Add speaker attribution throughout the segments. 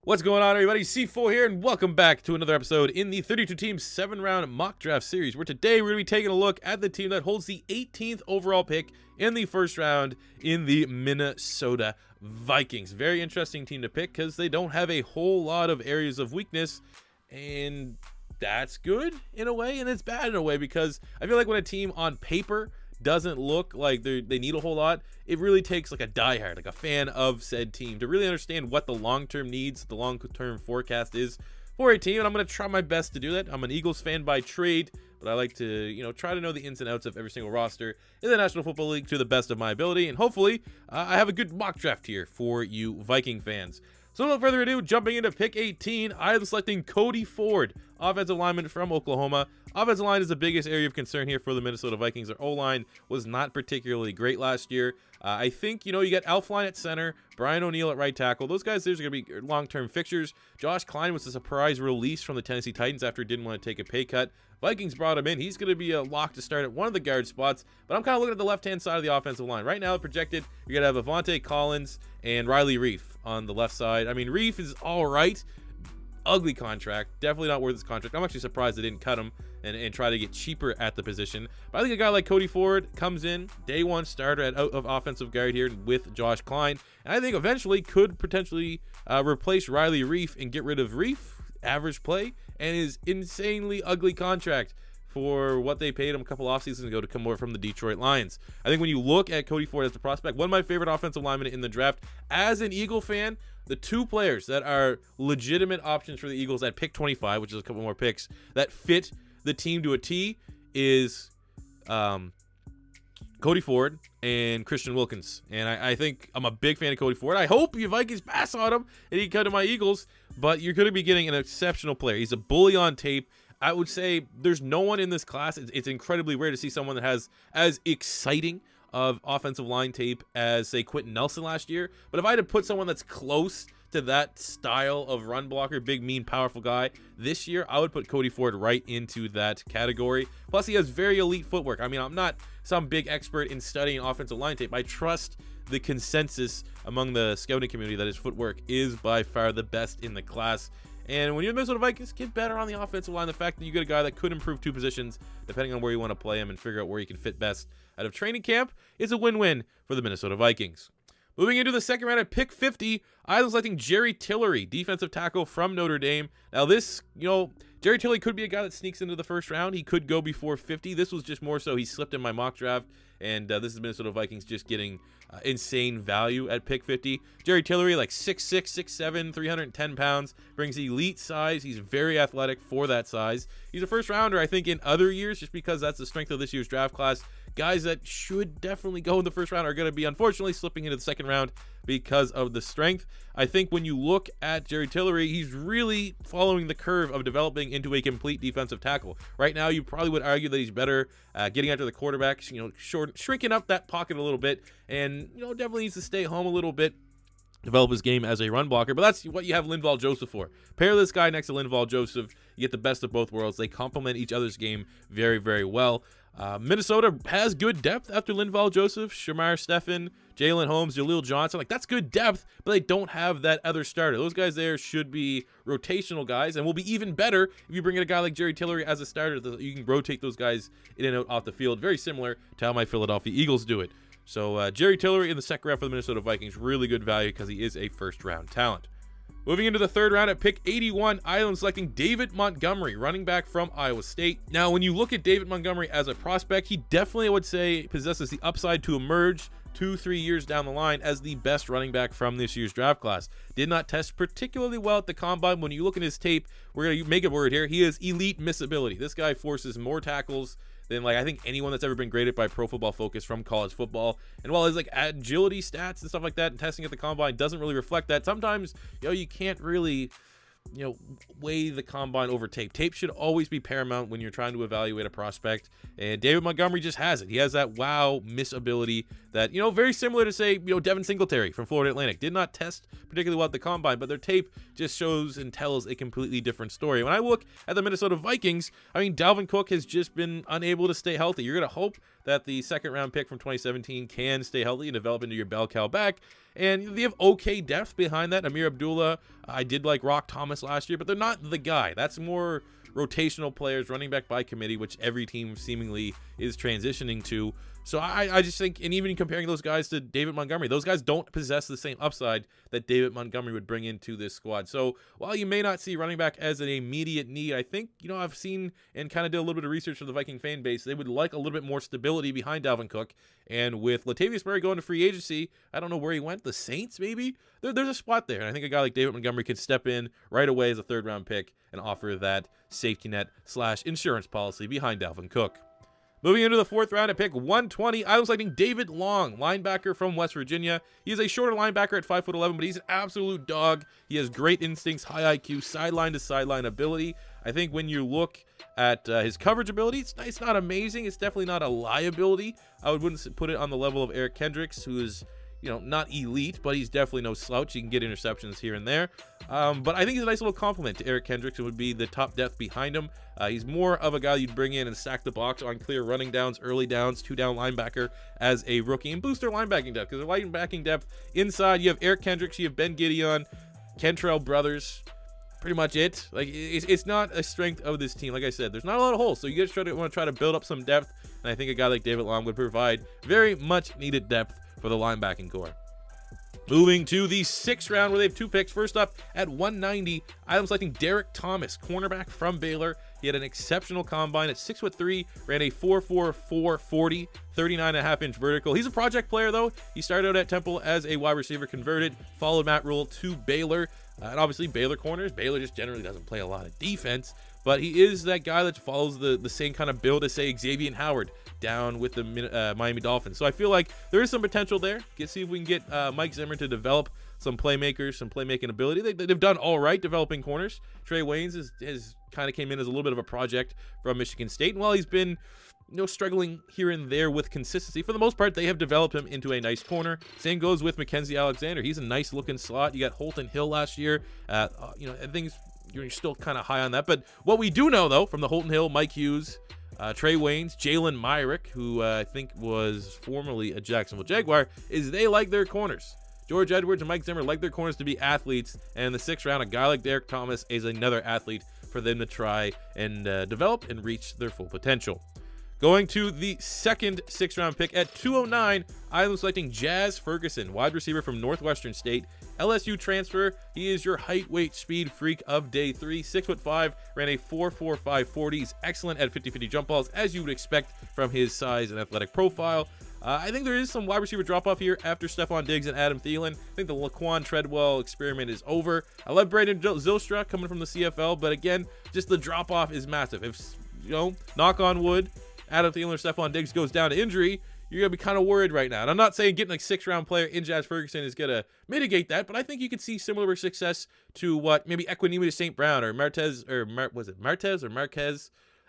Speaker 1: What's going on, everybody? C4 here, and welcome back to another episode in the 32-team 7-round mock draft series, where today we're going to be taking a look at the team that holds the 18th overall pick in the first round in the Minnesota Vikings. Very interesting team to pick because they don't have a whole lot of areas of weakness, and that's good in a way, and it's bad in a way, because I feel like when a team on paper doesn't look like they need a whole lot, it really takes like a diehard, like a fan of said team, to really understand what the long-term needs, the long-term forecast is for a team. And I'm going to try my best to do that. I'm an Eagles fan by trade, but I like to, try to know the ins and outs of every single roster in the National Football League to the best of my ability. And hopefully I have a good mock draft here for you Viking fans. So without further ado, jumping into pick 18, I am selecting Cody Ford, offensive lineman from Oklahoma. Offensive line is the biggest area of concern here for the Minnesota Vikings. Their O-line was not particularly great last year. I think, you got Elflein at center, Brian O'Neill at right tackle. Those guys, there's going to be long-term fixtures. Josh Klein was a surprise release from the Tennessee Titans after he didn't want to take a pay cut. Vikings brought him in. He's going to be a lock to start at one of the guard spots, but I'm kind of looking at the left-hand side of the offensive line. Right now, projected, you're going to have Avante Collins and Riley Reef on the left side. I mean, Reef is all right. Ugly contract. Definitely not worth his contract. I'm actually surprised they didn't cut him and try to get cheaper at the position. But I think a guy like Cody Ford comes in, day one starter of offensive guard here with Josh Klein. And I think eventually could potentially replace Riley Reef and get rid of Reef, average play, and his insanely ugly contract for what they paid him a couple off seasons ago to come over from the Detroit Lions. I think when you look at Cody Ford as a prospect, one of my favorite offensive linemen in the draft, as an Eagle fan, the two players that are legitimate options for the Eagles at pick 25, which is a couple more picks, that fit the team to a T is Cody Ford and Christian Wilkins. And I think I'm a big fan of Cody Ford. I hope you Vikings pass on him and he come to my Eagles, but you're going to be getting an exceptional player. He's a bully on tape. I would say there's no one in this class. It's incredibly rare to see someone that has as exciting of offensive line tape as, say, Quentin Nelson last year. But if I had to put someone that's close to that style of run blocker, big, mean, powerful guy this year, I would put Cody Ford right into that category. Plus, he has very elite footwork. I mean, I'm not some big expert in studying offensive line tape. I trust the consensus among the scouting community that his footwork is by far the best in the class. And when you're the Minnesota Vikings, get better on the offensive line. The fact that you get a guy that could improve two positions depending on where you want to play him and figure out where you can fit best out of training camp is a win-win for the Minnesota Vikings. Moving into the second round at pick 50, I was selecting Jerry Tillery, defensive tackle from Notre Dame. Now this, Jerry Tillery could be a guy that sneaks into the first round. He could go before 50. This was just more so he slipped in my mock draft, and this is Minnesota Vikings just getting insane value at pick 50. Jerry Tillery, like 6'6", 6'7", 310 pounds, brings elite size. He's very athletic for that size. He's a first rounder, I think, in other years, just because that's the strength of this year's draft class. Guys that should definitely go in the first round are going to be, unfortunately, slipping into the second round because of the strength. I think when you look at Jerry Tillery, he's really following the curve of developing into a complete defensive tackle. Right now, you probably would argue that he's better getting after the quarterbacks, shrinking up that pocket a little bit, and definitely needs to stay home a little bit, develop his game as a run blocker. But that's what you have Linval Joseph for. Pair this guy next to Linval Joseph, you get the best of both worlds. They complement each other's game very, very well. Minnesota has good depth after Linval Joseph, Shamar Stephen, Jalen Holmes, Jaleel Johnson. Like, that's good depth, but they don't have that other starter. Those guys there should be rotational guys, and will be even better if you bring in a guy like Jerry Tillery as a starter. You can rotate those guys in and out off the field, very similar to how my Philadelphia Eagles do it. So Jerry Tillery in the second round for the Minnesota Vikings, really good value because he is a first-round talent. Moving into the third round at pick 81, I am selecting David Montgomery, running back from Iowa State. Now, when you look at David Montgomery as a prospect, he definitely, I would say, possesses the upside to emerge 2-3 years down the line as the best running back from this year's draft class. Did not test particularly well at the combine. When you look at his tape, we're going to make a word here. He has elite missability. This guy forces more tackles than I think anyone that's ever been graded by Pro Football Focus from college football. And while his agility stats and stuff like that and testing at the combine doesn't really reflect that, sometimes you can't really weigh the combine over tape. Tape should always be paramount when you're trying to evaluate a prospect, and David Montgomery just has it. He has that wow miss ability that, very similar to, say, Devin Singletary from Florida Atlantic. Did not test particularly well at the combine, but their tape just shows and tells a completely different story. When I look at the Minnesota Vikings, I mean, Dalvin Cook has just been unable to stay healthy. You're going to hope that the second-round pick from 2017 can stay healthy and develop into your bell cow back. And they have okay depth behind that. Amir Abdullah, I did like Rock Thomas last year, but they're not the guy. That's more rotational players, running back by committee, which every team seemingly is transitioning to. So I just think, and even comparing those guys to David Montgomery, those guys don't possess the same upside that David Montgomery would bring into this squad. So while you may not see running back as an immediate need, I think, I've seen and kind of did a little bit of research for the Viking fan base. They would like a little bit more stability behind Dalvin Cook. And with Latavius Murray going to free agency, I don't know where he went, the Saints maybe? There's a spot there. And I think a guy like David Montgomery could step in right away as a third-round pick and offer that safety net / insurance policy behind Dalvin Cook. Moving into the fourth round at pick 120, I was selecting David Long, linebacker from West Virginia. He is a shorter linebacker at 5'11", but he's an absolute dog. He has great instincts, high IQ, sideline-to-sideline ability. I think when you look at his coverage ability, it's not amazing. It's definitely not a liability. I wouldn't put it on the level of Eric Kendricks, who is not elite, but he's definitely no slouch. He can get interceptions here and there. But I think he's a nice little compliment to Eric Kendricks. It would be the top depth behind him. He's more of a guy you'd bring in and stack the box on clear running downs, early downs, 2-down linebacker as a rookie, and boost their linebacking depth. Because their linebacking depth inside, you have Eric Kendricks, you have Ben Gideon, Kentrell Brothers. Pretty much it. Like, it's not a strength of this team. Like I said, there's not a lot of holes, so you guys want to try to build up some depth. And I think a guy like David Long would provide very much needed depth for the linebacking core. Moving to the sixth round, where they have two picks. First up at 190, I'm selecting Derrek Thomas, cornerback from Baylor. He had an exceptional combine at 6'3", ran a 4.44 40, 39.5-inch vertical. He's a project player, though. He started out at Temple as a wide receiver, converted, followed Matt Rule to Baylor. And obviously, Baylor corners, Baylor just generally doesn't play a lot of defense, but he is that guy that follows the same kind of build as, say, Xavier Howard down with the Miami Dolphins. So I feel like there is some potential there. See if we can get Mike Zimmer to develop some playmakers, some playmaking ability. They've done all right developing corners. Trey Waynes has kind of came in as a little bit of a project from Michigan State, and while he's been struggling here and there with consistency, for the most part, they have developed him into a nice corner. Same goes with Mackenzie Alexander. He's a nice looking slot. You got Holton Hill last year. I think you're still kind of high on that. But what we do know, though, from the Holton Hill, Mike Hughes, Trey Waynes, Jalen Myrick, who I think was formerly a Jacksonville Jaguar, is they like their corners. George Edwards and Mike Zimmer like their corners to be athletes, and in the sixth round, a guy like Derrek Thomas is another athlete for them to try and develop and reach their full potential. Going to the second sixth-round pick at 209, I am selecting Jazz Ferguson, wide receiver from Northwestern State. LSU transfer. He is your height, weight, speed freak of day 3. 6'5", ran a 4.45 40. He's excellent at 50-50 jump balls, as you would expect from his size and athletic profile. I think there is some wide receiver drop-off here after Stephon Diggs and Adam Thielen. I think the Laquan Treadwell experiment is over. I love Braden Zylstra coming from the CFL, but again, just the drop-off is massive. If, knock on wood, Adam Thielen or Stephon Diggs goes down to injury, you're going to be kind of worried right now. And I'm not saying getting a sixth-round player in Jazz Ferguson is going to mitigate that, but I think you could see similar success to what maybe Equanimeous St. Brown or Marquez,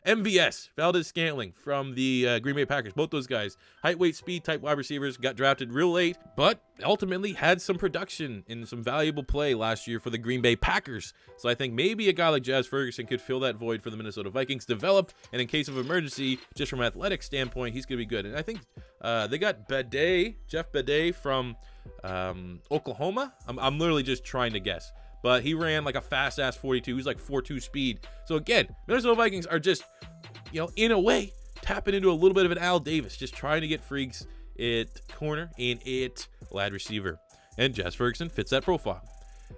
Speaker 1: MVS, Valdez Scantling from the Green Bay Packers. Both those guys, height, weight, speed type wide receivers, got drafted real late, but ultimately had some production and some valuable play last year for the Green Bay Packers. So I think maybe a guy like Jazz Ferguson could fill that void for the Minnesota Vikings, develop, and in case of emergency, just from an athletic standpoint, he's going to be good. And I think they got Jeff Bedet from Oklahoma. I'm literally just trying to guess. But he ran like a fast-ass 42. He's like 4.2 speed. So again, Minnesota Vikings are just, in a way, tapping into a little bit of an Al Davis, just trying to get freaks at corner and at wide receiver. And Jazz Ferguson fits that profile.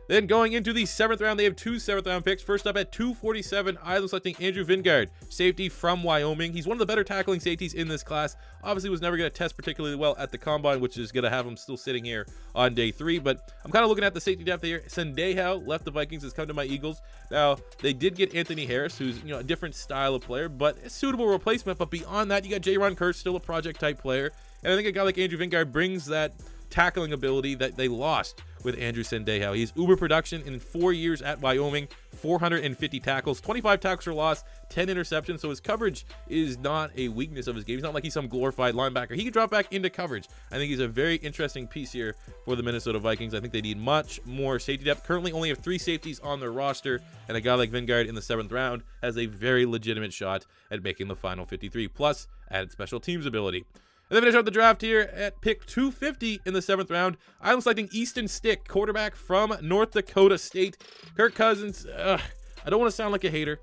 Speaker 1: Then going into the seventh round, they have two seventh-round picks. First up at 247, I was selecting Andrew Wingard, safety from Wyoming. He's one of the better tackling safeties in this class. Obviously was never going to test particularly well at the combine, which is going to have him still sitting here on day 3. But I'm kind of looking at the safety depth here. Sendejo left the Vikings, has come to my Eagles. Now, they did get Anthony Harris, who's a different style of player, but a suitable replacement. But beyond that, you got J-Ron Kurtz, still a project-type player. And I think a guy like Andrew Wingard brings that tackling ability that they lost with Andrew Sendejo. He's uber production in 4 years at Wyoming, 450 tackles, 25 tackles for loss, 10 interceptions. So his coverage is not a weakness of his game. He's not like he's some glorified linebacker. He can drop back into coverage. I think he's a very interesting piece here for the Minnesota Vikings. I think they need much more safety depth. Currently only have 3 safeties on their roster, and a guy like Wingard in the 7th round has a very legitimate shot at making the final 53, plus added special teams ability. And then finish out the draft here at pick 250 in the 7th round. I'm selecting EASTON Stick, quarterback from North Dakota State. Kirk Cousins, I don't want to sound like a hater.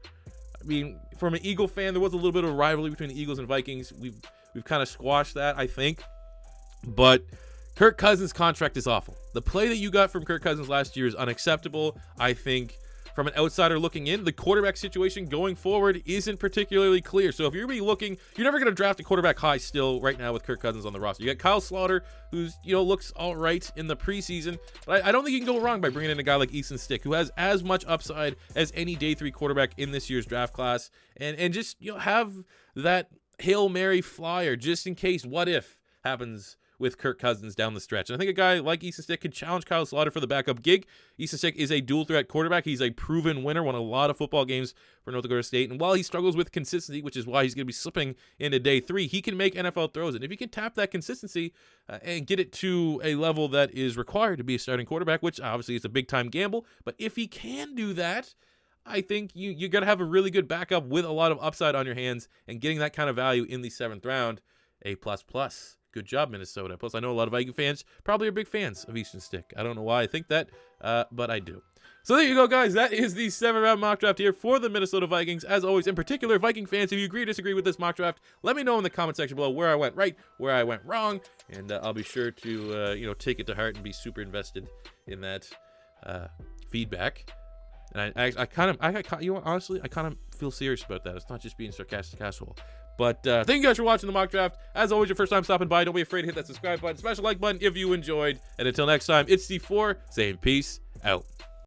Speaker 1: I mean, from an Eagle fan, there was a little bit of rivalry between the Eagles and Vikings. We've kind of squashed that, I think. But Kirk Cousins' contract is awful. The play that you got from Kirk Cousins last year is unacceptable. I think from an outsider looking in, the quarterback situation going forward isn't particularly clear. So if you're going to be looking, you're never going to draft a quarterback high still right now with Kirk Cousins on the roster. You got Kyle Slaughter, who's, looks all right in the preseason. But I don't think you can go wrong by bringing in a guy like EASTON Stick, who has as much upside as any day 3 quarterback in this year's draft class. And just, have that Hail Mary flyer just in case what if happens with Kirk Cousins down the stretch. And I think a guy like EASTON Stick could challenge Kyle Slaughter for the backup gig. EASTON Stick is a dual threat quarterback. He's a proven winner, won a lot of football games for North Dakota State. And while he struggles with consistency, which is why he's going to be slipping into day 3, he can make NFL throws. And if he can tap that consistency and get it to a level that is required to be a starting quarterback, which obviously is a big time gamble, but if he can do that, I think you got to have a really good backup with a lot of upside on your hands, and getting that kind of value in the 7th round, A++. Good job, Minnesota. Plus, I know a lot of Viking fans probably are big fans of EASTON Stick. I don't know why I think that, but I do. So there you go, guys. That is the 7th-round mock draft here for the Minnesota Vikings. As always, in particular, Viking fans, if you agree or disagree with this mock draft, let me know in the comment section below where I went right, where I went wrong, and I'll be sure to take it to heart and be super invested in that feedback. And honestly, I kind of feel serious about that. It's not just being sarcastic asshole. But thank you guys for watching the mock draft. As always, your first time stopping by, don't be afraid to hit that subscribe button, smash the like button if you enjoyed. And until next time, it's C4 saying peace out.